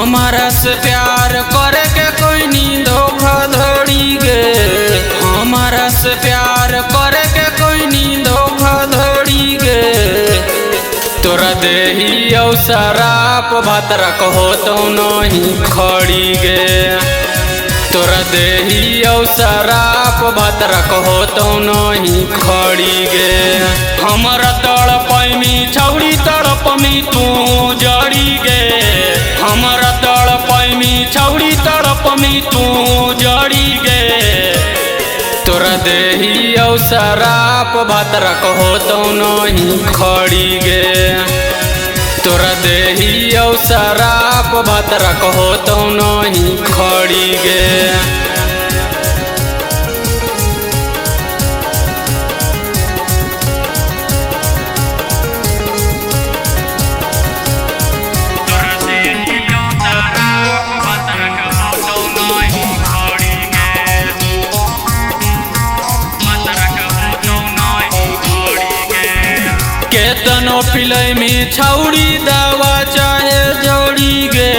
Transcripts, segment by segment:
हमारा से प्यार करे के कोई नी धोखाधड़ी गे। हमारा से प्यार करे के कोई नी धोखाधड़ी गे। तोरा देही औ शराप भातरा कहो तो नहीं खड़ी गे। तोरा देही औ शराप भातरा कहो तो नहीं खड़ी गे। हमरा तड़पैमी छौड़ी तड़पमी तू जड़ी गे। हमरा तड़पैमी छौड़ी तड़पमी तू जड़ी गे। तोरा देही औ शराप भातरा कहो तो नहीं खड़ी गे। तोरा देही औ शराप भातरा कहो तो नहीं खड़ी गे। केतनो पिलैमी छौड़ी दवा चाहे जोड़ी गे।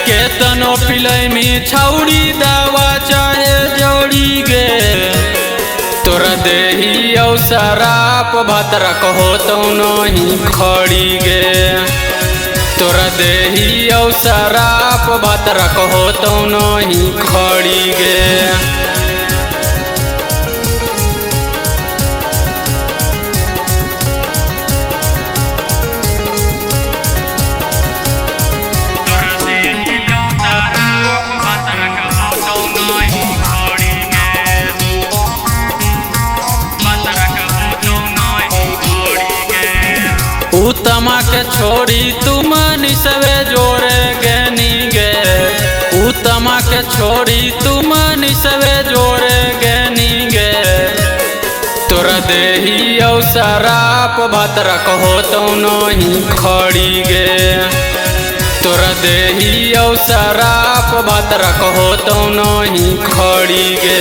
केतनो पिलैमी छौड़ी दवा चाहे जोड़ी गे। तोरा देही औ शराप भातरा कहो तो नहीं खड़ी गे। तोरा देही औ शराप भातरा कहो तो नहीं खड़ी गे। उतमा के छोड़ी तुम निसवे जोरे गनी गे। उतमा के छोड़ी तुम निसवे जोरे गनी गे। तोरा देही औ शराप भातरा कहो तो नहीं खड़ी गे। तोरा देही औ शराप भातरा कहो तो नहीं खड़ी गे।